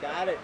Got it.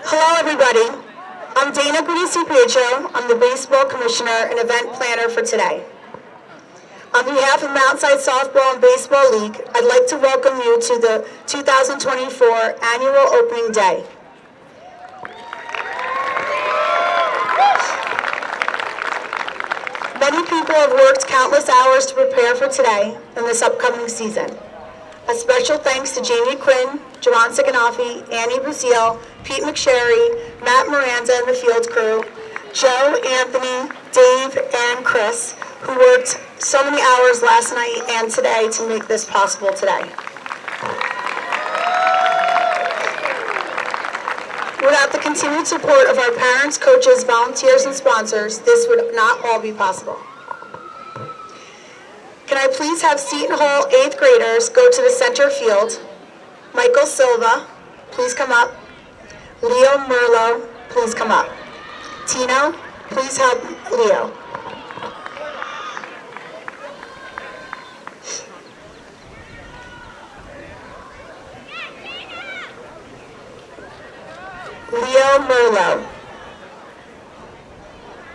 Hello, everybody. I'm Dana Pietro. I'm the baseball commissioner and event planner for today. On behalf of Mountside Softball and Baseball League, I'd like to welcome you to the 2024 annual opening day. Many people have worked countless hours to prepare for today and this upcoming season. A special thanks to Jamie Quinn, Javon Siganofi, Annie Busile, Pete McSherry, Matt Miranda and the field crew, Joe, Anthony, Dave, and Chris, who worked so many hours last night and today to make this possible today. Without the continued support of our parents, coaches, volunteers, and sponsors, this would not all be possible. Can I please have Seton Hall 8th graders go to the center field? Michael Silva, please come up. Leo Merlo, please come up. Tino, please help Leo. Leo Merlo.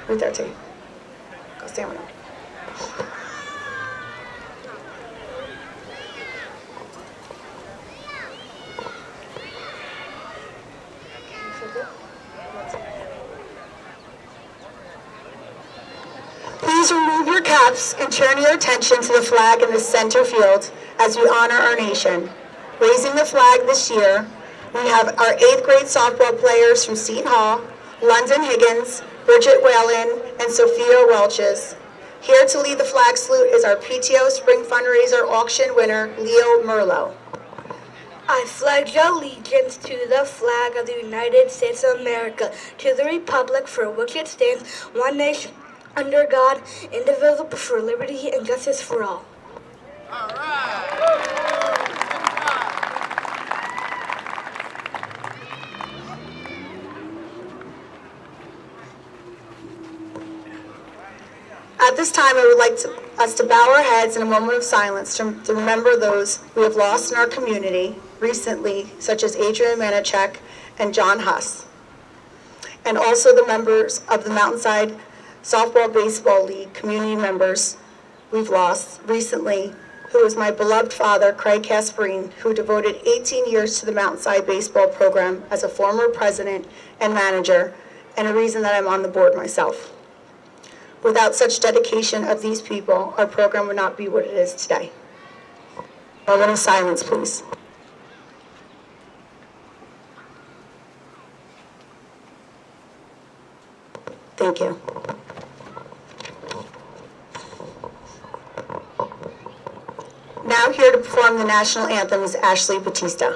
Right there, too. Go stand with him. Please remove your caps and turn your attention to the flag in the center field as we honor our nation. Raising the flag this year, we have our 8th grade softball players from Seton Hall, London Higgins, Bridget Whalen, and Sophia Welches. Here to lead the flag salute is our PTO Spring Fundraiser Auction winner, Leo Merlo. I pledge allegiance to the flag of the United States of America, to the republic for which it stands, one nation, under God, indivisible, for liberty and justice for all. All right. At this time, I would like us to bow our heads in a moment of silence to remember those we have lost in our community recently, such as Adrian Manichek and John Huss, and also the members of the Mountainside Softball Baseball League community members we've lost recently, who is my beloved father, Craig Casperine, who devoted 18 years to the Mountainside Baseball program as a former president and manager, and a reason that I'm on the board myself. Without such dedication of these people, our program would not be what it is today. A moment of silence, please. Thank you. Now here to perform the national anthem is Ashley Batista.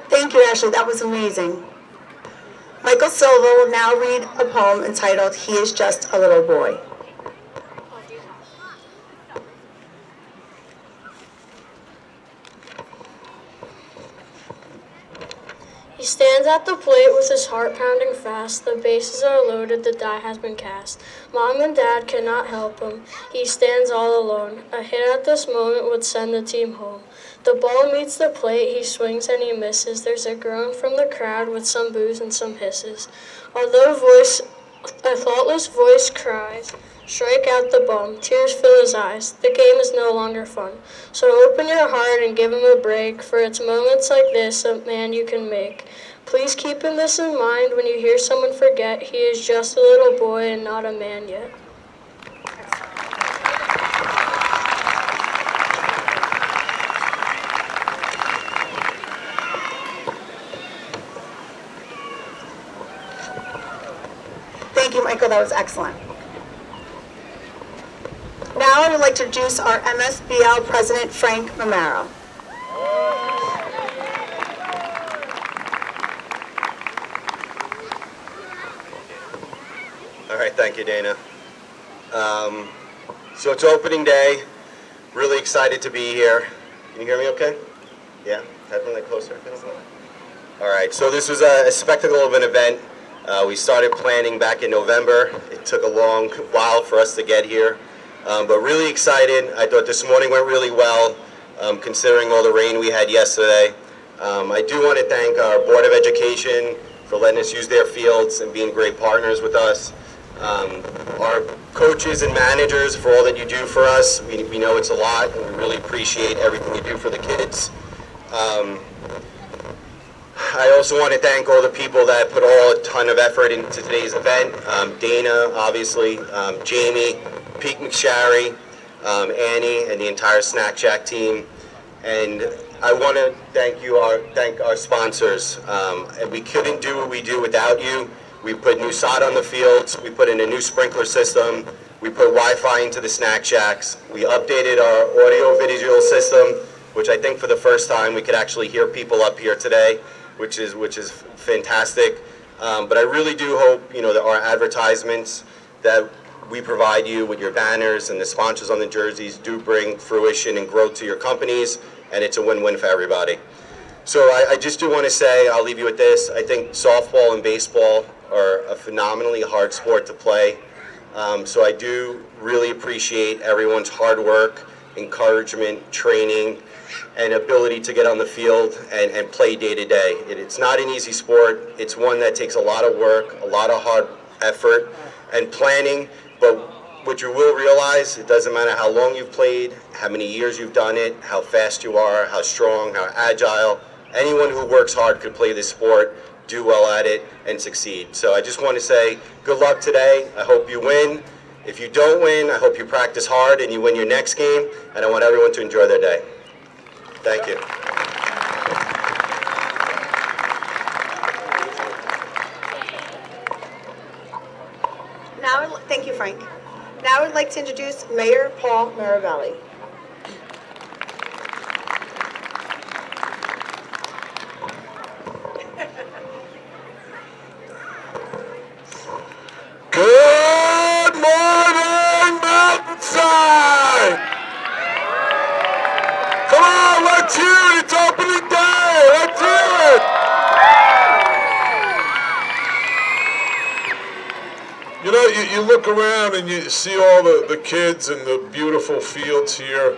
Thank you, Ashley. That was amazing. Michael Silva will now read a poem entitled, He is Just a Little Boy. He stands at the plate with his heart pounding fast. The bases are loaded, the die has been cast. Mom and Dad cannot help him. He stands all alone. A hit at this moment would send the team home. The ball meets the plate, he swings and he misses. There's a groan from the crowd with some boos and some hisses. Although a thoughtless voice cries, strike out the bum, tears fill his eyes. The game is no longer fun. So open your heart and give him a break, for it's moments like this a man you can make. Please keep this in mind when you hear someone forget he is just a little boy and not a man yet. Michael, that was excellent. Now I would like to introduce our MSBL President, Frank Mamaro. All right, thank you, Dana. So it's opening day. Really excited to be here. Can you hear me okay? Yeah? Have it closer. All right, so this was a spectacle of an event. We started planning back in November. It took a long while for us to get here, but really excited. I thought this morning went really well, considering all the rain we had yesterday. I do want to thank our Board of Education for letting us use their fields and being great partners with us. Our coaches and managers for all that you do for us. We know it's a lot, and we really appreciate everything you do for the kids. I also want to thank all the people that put a ton of effort into today's event. Dana, obviously, Jamie, Pete McSherry, Annie, and the entire Snack Shack team. And I want to thank our sponsors. And we couldn't do what we do without you. We put new sod on the fields. We put in a new sprinkler system. We put Wi-Fi into the Snack Shacks. We updated our audio-visual system, which I think for the first time we could actually hear people up here today, which is fantastic. But I really do hope, that our advertisements that we provide you with your banners and the sponsors on the jerseys do bring fruition and growth to your companies, and it's a win-win for everybody. So I just do want to say, I'll leave you with this. I think softball and baseball are a phenomenally hard sport to play. So I do really appreciate everyone's hard work, encouragement, training, and ability to get on the field and play day to day. It's not an easy sport. It's one that takes a lot of work, a lot of hard effort and planning, but what you will realize, it doesn't matter how long you've played, how many years you've done it, how fast you are, how strong, how agile. Anyone who works hard could play this sport, do well at it, and succeed. So I just want to say good luck today. I hope you win. If you don't win, I hope you practice hard and you win your next game, and I want everyone to enjoy their day. Thank you. Thank you, Frank. Now I would like to introduce Mayor Paul Mirabelli. Good morning, Mountainside! Come on, let's hear it. It's opening day. Let's hear it. You look around and you see all the kids and the beautiful fields here,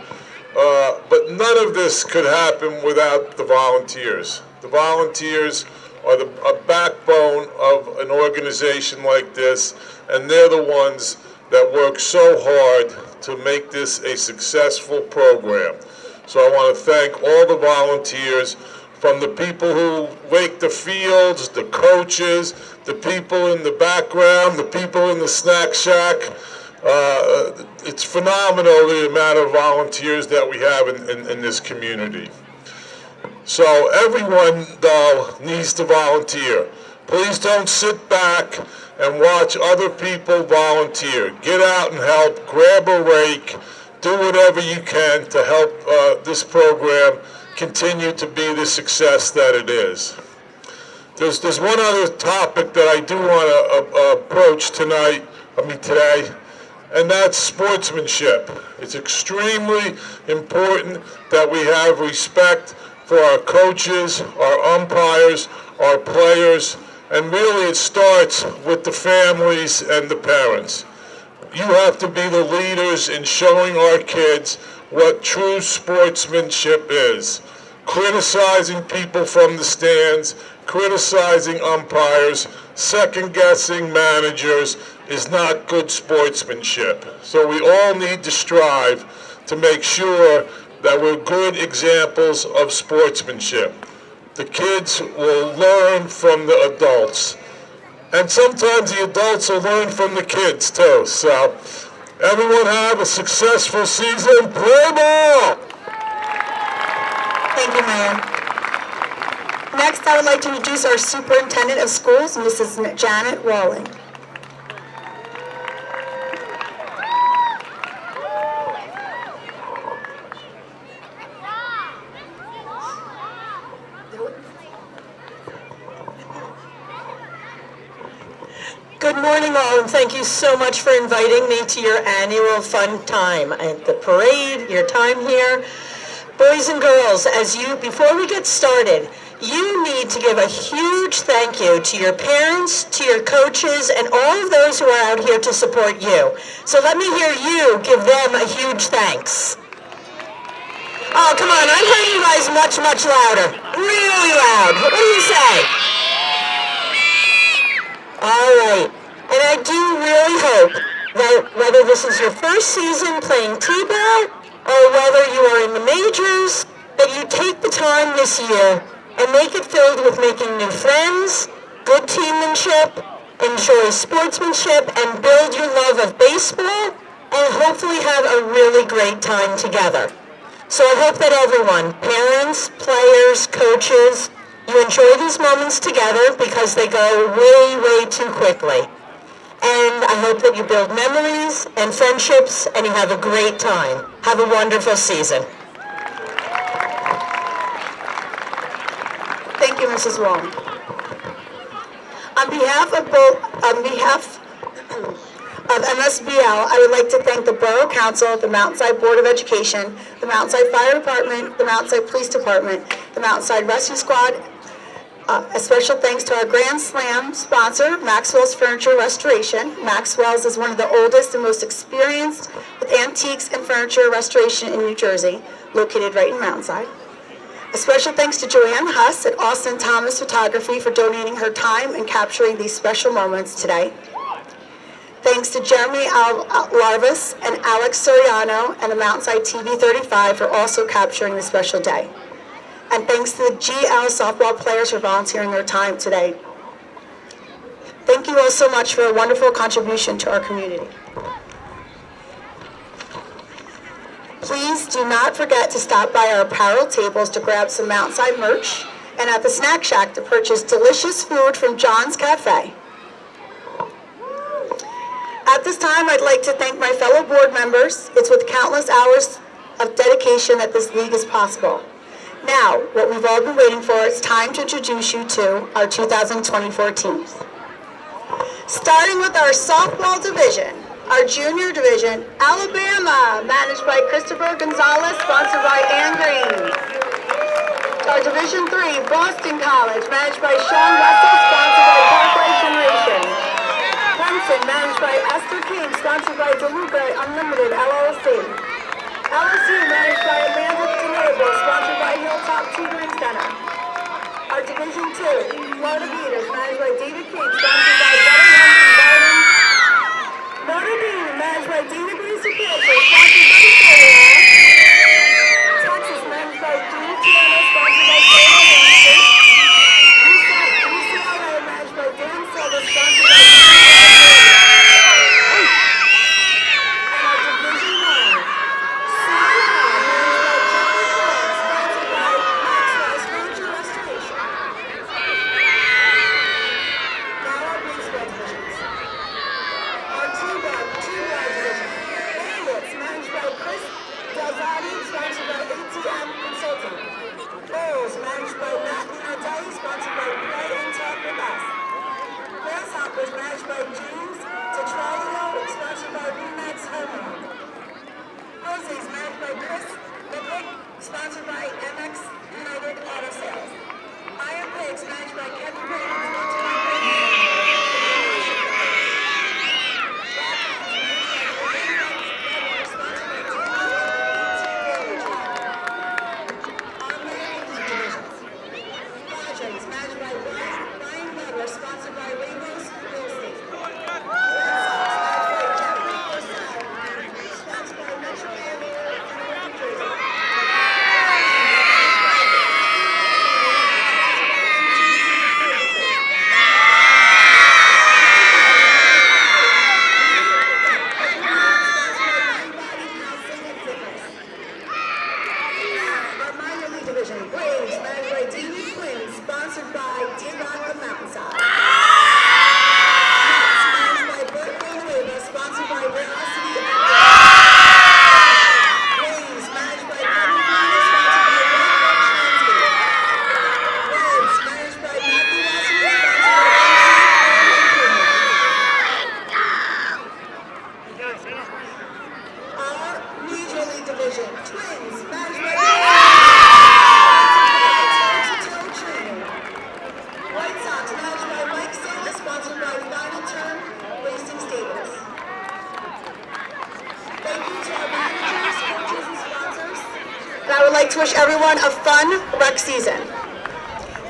but none of this could happen without the volunteers. The volunteers are a backbone of an organization like this, and they're the ones that work so hard to make this a successful program. So I want to thank all the volunteers, from the people who wake the fields, the coaches, the people in the background, the people in the Snack Shack. It's phenomenal the amount of volunteers that we have in this community. So everyone, though, needs to volunteer. Please don't sit back and watch other people volunteer. Get out and help, grab a rake, do whatever you can to help this program continue to be the success that it is. There's one other topic that I do want to approach today, and that's sportsmanship. It's extremely important that we have respect for our coaches, our umpires, our players, and really it starts with the families and the parents. You have to be the leaders in showing our kids what true sportsmanship is. Criticizing people from the stands, criticizing umpires, second-guessing managers is not good sportsmanship. So we all need to strive to make sure that we're good examples of sportsmanship. The kids will learn from the adults. And sometimes the adults will learn from the kids too. So everyone have a successful season. Play ball! Thank you, Mayor. Next, I would like to introduce our Superintendent of Schools, Mrs. Janet Walling. Good morning, all, and thank you so much for inviting me to your annual fun time at the parade, your time here. Boys and girls, before we get started, you need to give a huge thank you to your parents, to your coaches, and all of those who are out here to support you. So let me hear you give them a huge thanks. Oh, come on, I've heard you guys much, much louder. Really loud. What do you say? All right. And I do really hope that whether this is your first season playing T-ball or whether you are in the majors, that you take the time this year and make it filled with making new friends, good teammanship, enjoy sportsmanship, and build your love of baseball, and hopefully have a really great time together. So I hope that everyone, parents, players, coaches, you enjoy these moments together because they go way, way too quickly. And I hope that you build memories and friendships and you have a great time. Have a wonderful season. Thank you, Mrs. Wong. On behalf of MSBL, I would like to thank the Borough Council, the Mountainside Board of Education, the Mountainside Fire Department, the Mountainside Police Department, the Mountainside Rescue Squad. A special thanks to our Grand Slam sponsor, Maxwell's Furniture Restoration. Maxwell's is one of the oldest and most experienced with antiques and furniture restoration in New Jersey, located right in Mountainside. A special thanks to Joanne Huss at Austin Thomas Photography for donating her time and capturing these special moments today. Thanks to Jeremy Larvis and Alex Soriano and the Mountainside TV 35 for also capturing this special day. And thanks to the GL softball players for volunteering their time today. Thank you all so much for a wonderful contribution to our community. Please do not forget to stop by our apparel tables to grab some Mountainside merch and at the Snack Shack to purchase delicious food from John's Cafe. At this time, I'd like to thank my fellow board members. It's with countless hours of dedication that this league is possible. Now, what we've all been waiting for, it's time to introduce you to our 2024 teams. Starting with our softball division, our junior division, Alabama, managed by Christopher Gonzalez, sponsored by Ann Green. Our Division 3, Boston College, managed by Sean Russell, sponsored by Parkway Generation. Clemson, managed by Esther King, sponsored by DeLuca Unlimited, LLC. LSU, managed by Amanda DeNable, sponsored by Hilltop Tutoring Center. Our Division 2, Florida Beaters, managed by David King, sponsored by Better Homes and Gardens. Notre Dame, managed by Dina Grace Cancer, sponsored by Florida. Texas, managed by Dina Tiana, sponsored by Florida Rangers. UCLA, managed by Dan Silva, sponsored by wish everyone a fun rec season.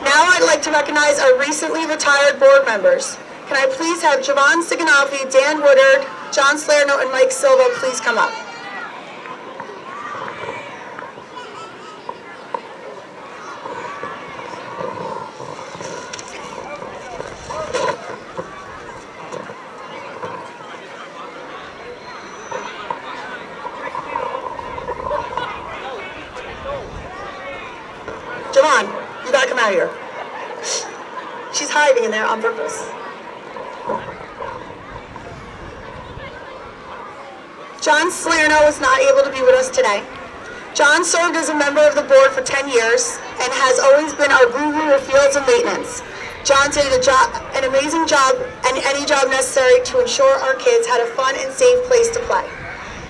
Now I'd like to recognize our recently retired board members. Can I please have Javon Siganofi, Dan Woodard, John Salerno, and Mike Silva please come up? Javon, you gotta come out here. She's hiding in there on purpose. John Salerno was not able to be with us today. John served as a member of the board for 10 years and has always been our guru of fields and maintenance. John did an amazing job and any job necessary to ensure our kids had a fun and safe place to play.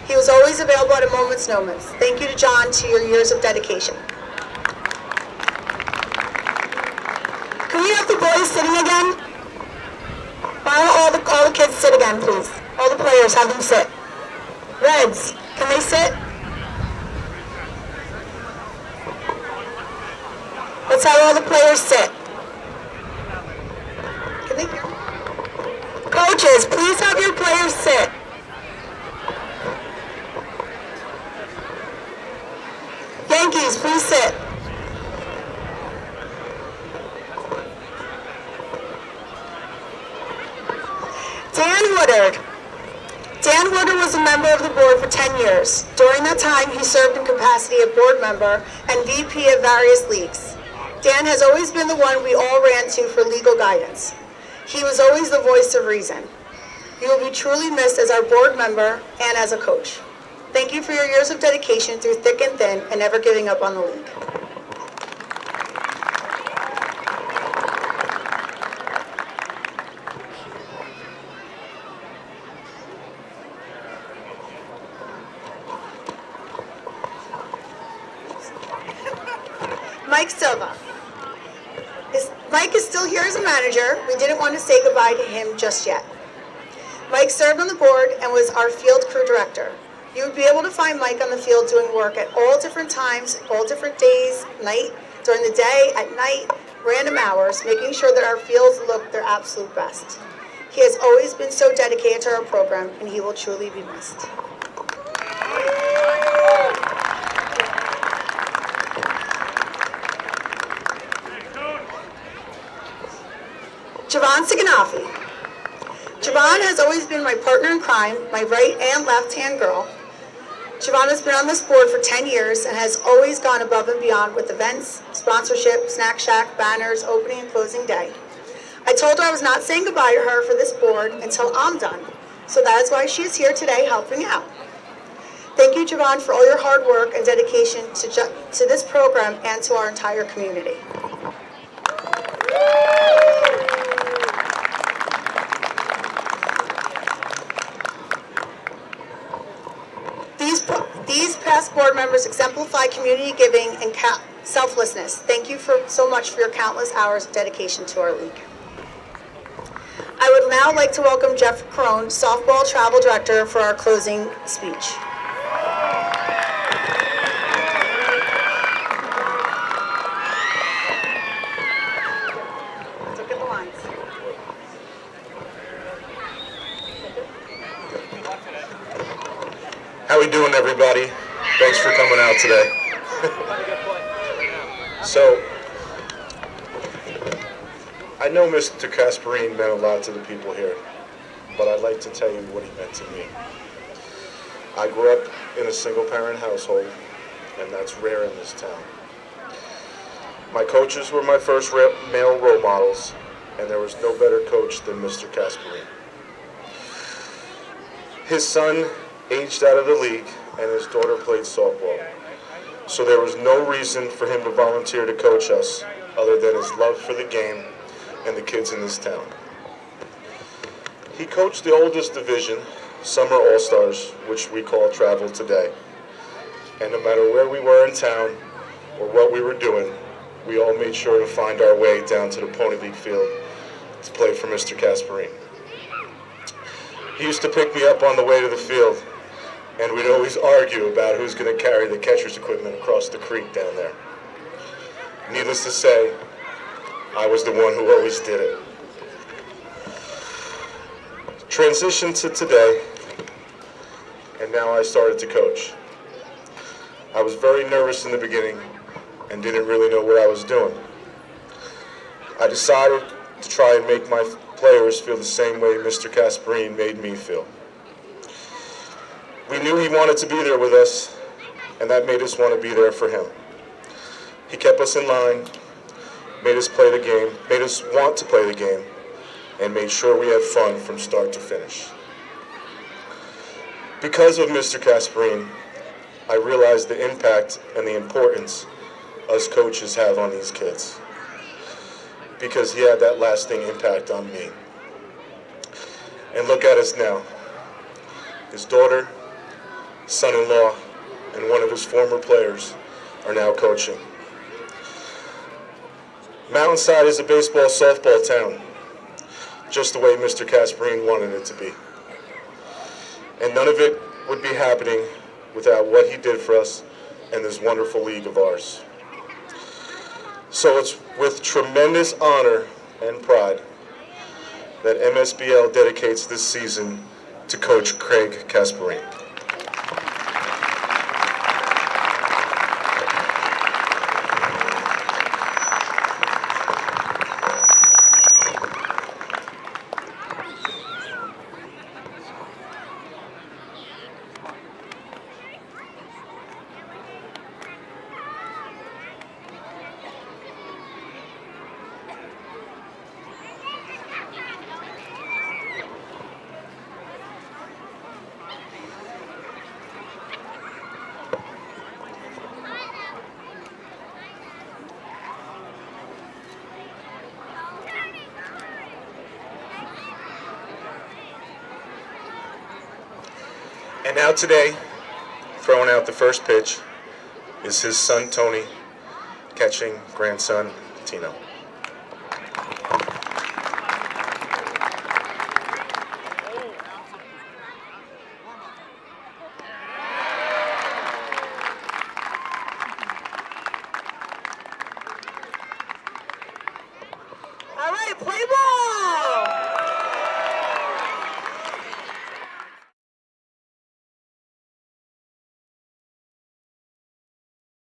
He was always available at a moment's notice. Thank you to John to your years of dedication. Can we have the boys sitting again? Why don't all the kids sit again, please? All the players, have them sit. Reds, can they sit? Let's have all the players sit. Can they hear me? Coaches, please have your players sit. Yankees, please sit. Dan Woodard. Dan Woodard was a member of the board for 10 years. During that time, he served in capacity of board member and VP of various leagues. Dan has always been the one we all ran to for legal guidance. He was always the voice of reason. You will be truly missed as our board member and as a coach. Thank you for your years of dedication through thick and thin and never giving up on the league. Mike Silva. Mike is still here as a manager. We didn't want to say goodbye to him just yet. Mike served on the board and was our field crew director. You would be able to find Mike on the field doing work at all different times, all different days, during the day, at night, random hours, making sure that our fields look their absolute best. He has always been so dedicated to our program, and he will truly be missed. Javon Siganofi. Javon has always been my partner in crime, my right and left-hand girl. Javon has been on this board for 10 years and has always gone above and beyond with events, sponsorship, snack shack, banners, opening and closing day. I told her I was not saying goodbye to her for this board until I'm done, so that is why she is here today helping out. Thank you, Javon, for all your hard work and dedication to this program and to our entire community. These past board members exemplify community giving and selflessness. Thank you so much for your countless hours of dedication to our league. I would now like to welcome Jeff Crone, softball travel director, for our closing speech. Look at the lines. How we doing, everybody? Thanks for coming out today. So, I know Mr. Casperini meant a lot to the people here, but I'd like to tell you what he meant to me. I grew up in a single-parent household, and that's rare in this town. My coaches were my first male role models, and there was no better coach than Mr. Casperini. His son aged out of the league, and his daughter played softball. So there was no reason for him to volunteer to coach us other than his love for the game and the kids in this town. He coached the oldest division, Summer All-Stars, which we call travel today. And no matter where we were in town or what we were doing, we all made sure to find our way down to the Pony League field to play for Mr. Casperini. He used to pick me up on the way to the field, and we'd always argue about who's going to carry the catcher's equipment across the creek down there. Needless to say, I was the one who always did it. Transition to today, and now I started to coach. I was very nervous in the beginning and didn't really know what I was doing. I decided to try and make my players feel the same way Mr. Casperin made me feel. We knew he wanted to be there with us, and that made us want to be there for him. He kept us in line, made us play the game, made us want to play the game, and made sure we had fun from start to finish. Because of Mr. Casperin, I realized the impact and the importance us coaches have on these kids, because he had that lasting impact on me. And look at us now. His daughter, son-in-law, and one of his former players are now coaching. Mountainside is a baseball, softball town, just the way Mr. Casperin wanted it to be. And none of it would be happening without what he did for us and this wonderful league of ours. So it's with tremendous honor and pride that MSBL dedicates this season to Coach Craig Casperin. And now today, throwing out the first pitch, is his son Tony catching grandson Tino. All right, play ball!